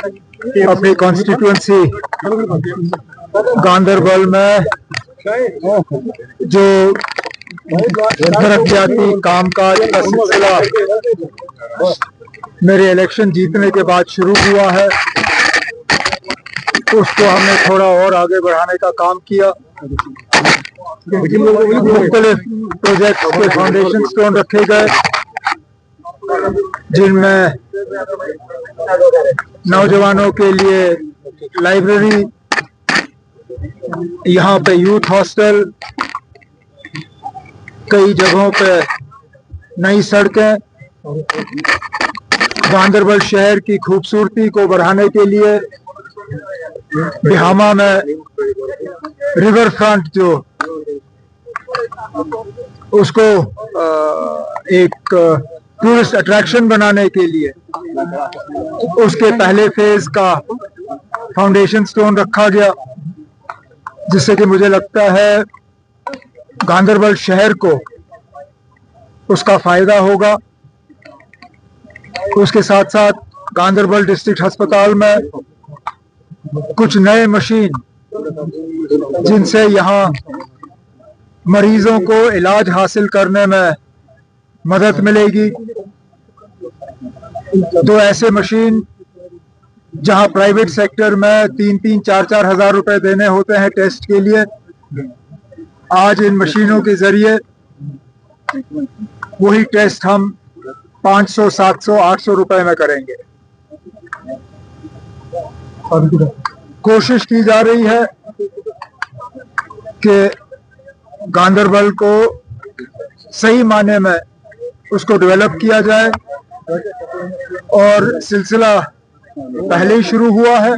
अपनी कॉन्स्टिट्यूएंसी गांदरबल में जो तरक्याती कामकाज का सिलसिला मेरे इलेक्शन जीतने के बाद शुरू हुआ है, उसको हमने थोड़ा और आगे बढ़ाने का काम किया। मुख्तलिफ प्रोजेक्ट के फाउंडेशन स्टोन रखे गए, जिनमें नौजवानों के लिए लाइब्रेरी, यहाँ पे यूथ हॉस्टल, कई जगहों पे नई सड़कें, गांदरबल शहर की खूबसूरती को बढ़ाने के लिए बिहामा में रिवर फ्रंट जो उसको एक टूरिस्ट अट्रैक्शन बनाने के लिए उसके पहले फेज का फाउंडेशन स्टोन रखा गया, जिससे कि मुझे लगता है गांदरबल शहर को उसका फायदा होगा। उसके साथ साथ गांदरबल डिस्ट्रिक्ट अस्पताल में कुछ नए मशीन, जिनसे यहाँ मरीजों को इलाज हासिल करने में मदद मिलेगी। दो ऐसे मशीन जहाँ प्राइवेट सेक्टर में 3-4 हजार रुपए देने होते हैं टेस्ट के लिए, आज इन मशीनों के जरिए वही टेस्ट हम 500, 700, 800 रुपए में करेंगे। कोशिश की जा रही है कि गांदरबल को सही माने में उसको डेवलप किया जाए, और सिलसिला पहले ही शुरू हुआ है।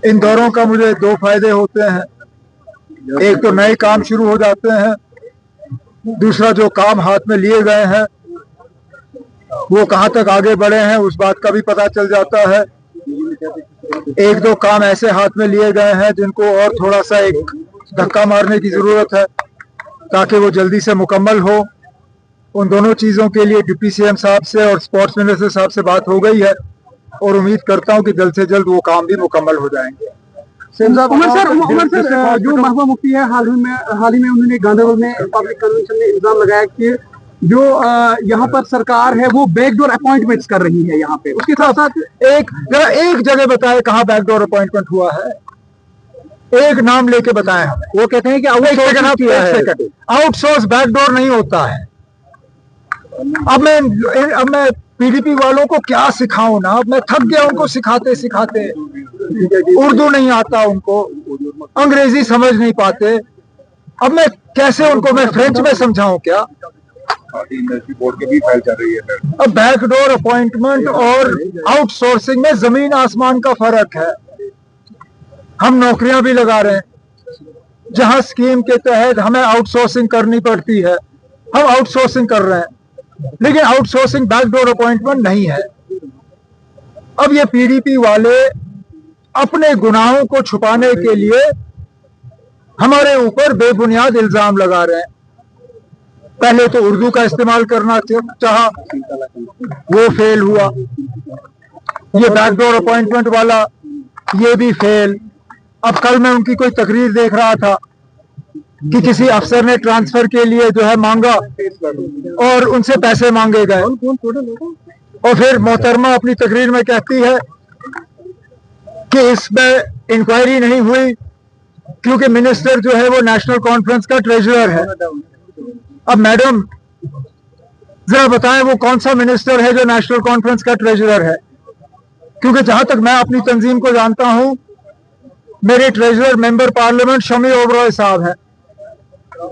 इन दौरों का मुझे दो फायदे होते हैं, एक तो नए काम शुरू हो जाते हैं, दूसरा जो काम हाथ में लिए गए हैं वो कहाँ तक आगे बढ़े हैं उस बात का भी पता चल जाता है। एक दो काम ऐसे हाथ में लिए गए हैं जिनको और थोड़ा सा एक धक्का मारने की जरूरत है ताकि वो जल्दी से मुकम्मल हो। उन दोनों चीजों के लिए डिप्टी सीएम साहब से और स्पोर्ट्स मिनिस्टर साहब से बात हो गई है, और उम्मीद करता हूं कि जल्द से जल्द वो काम भी मुकम्मल हो जाएंगे। उमर सर, जो महबूबा मुफ्ती है, हाल ही में उन्होंने गांदरबल में पब्लिक कन्वेंशन में इल्जाम लगाया कि जो यहाँ पर सरकार है वो बैकडोर अपॉइंटमेंट्स कर रही है यहाँ पे। उसके साथ साथ एक जगह बताए कहाँ बैकडोर अपॉइंटमेंट हुआ है, एक नाम लेके बताएं। वो कहते हैं कि आउटसोर्स बैकडोर नहीं होता है। अब मैं पीडीपी वालों को क्या सिखाऊं ना, अब मैं थक गया उनको सिखाते सिखाते। उर्दू नहीं आता उनको, अंग्रेजी समझ नहीं पाते, अब मैं कैसे उनको मैं फ्रेंच में समझाऊं क्या? बोर्ड की भी फाइल चल रही है। अब बैकडोर अपॉइंटमेंट और आउटसोर्सिंग में जमीन आसमान का फर्क है। हम नौकरियां भी लगा रहे हैं, जहां स्कीम के तहत हमें आउटसोर्सिंग करनी पड़ती है, हम आउटसोर्सिंग कर रहे हैं, लेकिन आउटसोर्सिंग बैकडोर अपॉइंटमेंट नहीं है। अब ये पीडीपी वाले अपने गुनाहों को छुपाने के लिए हमारे ऊपर बेबुनियाद इल्जाम लगा रहे हैं। पहले तो उर्दू का इस्तेमाल करना चाहा, वो फेल हुआ। ये बैकडोर अपॉइंटमेंट वाला, ये भी फेल। अब कल मैं उनकी कोई तकरीर देख रहा था कि किसी अफसर ने ट्रांसफर के लिए जो है मांगा और उनसे पैसे मांगे गए, और फिर मोहतरमा अपनी तकरीर में कहती है कि इसमें इंक्वायरी नहीं हुई क्योंकि मिनिस्टर जो है वो नेशनल कॉन्फ्रेंस का ट्रेजरर है। अब मैडम जरा बताएं वो कौन सा मिनिस्टर है जो नेशनल कॉन्फ्रेंस का ट्रेजरर है? क्योंकि जहां तक मैं अपनी तंजीम को जानता हूं, मेरे treasurer member parliament Shami Oberoi साहब हैं,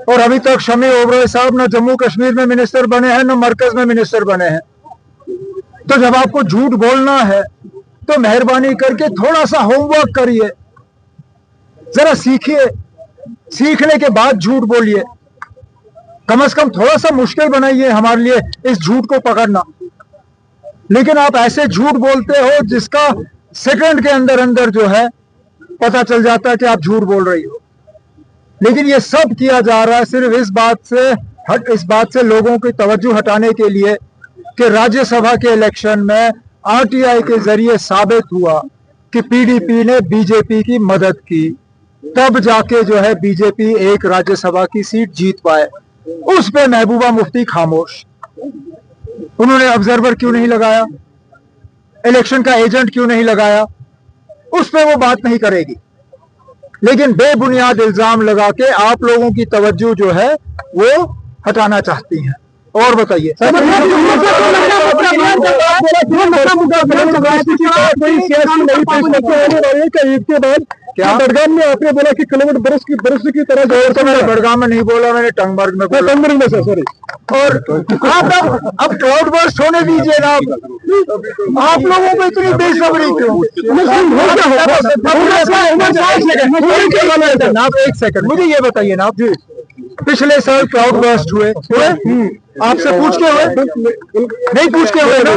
और अभी तक शमी ओबरॉय साहब न जम्मू कश्मीर में मिनिस्टर बने हैं न मरकज में मिनिस्टर बने हैं। तो जब आपको झूठ बोलना है तो मेहरबानी करके थोड़ा सा होमवर्क करिए, जरा सीखिए, सीखने के बाद झूठ बोलिए। कम से कम थोड़ा सा मुश्किल बनाइए हमारे लिए इस झूठ को पकड़ना। लेकिन आप ऐसे झूठ बोलते हो जिसका सेकंड के अंदर अंदर जो है पता चल जाता है कि आप झूठ बोल रही हो। लेकिन ये सब किया जा रहा है सिर्फ इस बात से लोगों की तवज्जो हटाने के लिए कि राज्यसभा के इलेक्शन में आरटीआई के जरिए साबित हुआ कि पीडीपी ने बीजेपी की मदद की, तब जाके जो है बीजेपी एक राज्यसभा की सीट जीत पाए। उस पे महबूबा मुफ्ती खामोश। उन्होंने ऑब्जर्वर क्यों नहीं लगाया, इलेक्शन का एजेंट क्यों नहीं लगाया, उस पे वो बात नहीं करेगी। लेकिन बेबुनियाद इल्जाम लगा के आप लोगों की तवज्जो जो है वो हटाना चाहती हैं। और बताइए क्या बड़गाम में आपने बोला कि किलोमीटर बरस की तरह जो, तो मैंने बड़गाम में नहीं बोला, मैंने टंगमर्ग में बोला। टंगमर्ग में सॉरी। और आप अब क्राउड बर्स्ट होने दीजिए ना, आप लोगों को इतनी बेसब्री क्यों? आप एक सेकंड मुझे ये बताइए ना, आप पिछले साल क्राउड बर्स्ट हुए आपसे पूछ के हुए? नहीं पूछ के हुए ना,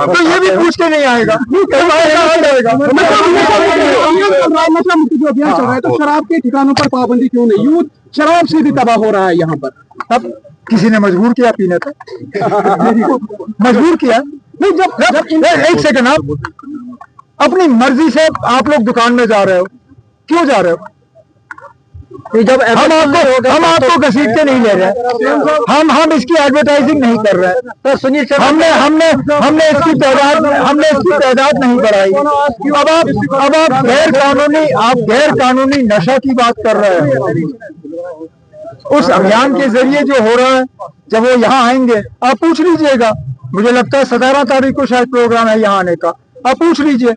तो ये भी पूछ के नहीं आएगा। जो अभियान चल रहा है तो शराब के ठिकानों पर पाबंदी क्यों नहीं? यूथ शराब से भी तबाह हो रहा है यहाँ पर। अब किसी ने मजबूर किया पीने पे? मजबूर किया नहीं। जब एक सेकंड, आप अपनी मर्जी से आप लोग दुकान में जा रहे हो, क्यों जा रहे हो? जब हम आपको घसीट के नहीं ले रहे, हम इसकी एडवर्टाइजिंग नहीं कर रहे हैं। तो सुनील सर, हमने इसकी तादाद नहीं बढ़ाई। अब आप गैर कानूनी नशा की बात कर रहे हैं। उस अभियान के जरिए जो हो रहा है, जब वो यहाँ आएंगे आप पूछ लीजिएगा। मुझे लगता है 17 तारीख को शायद प्रोग्राम है यहाँ आने का, आप पूछ लीजिए।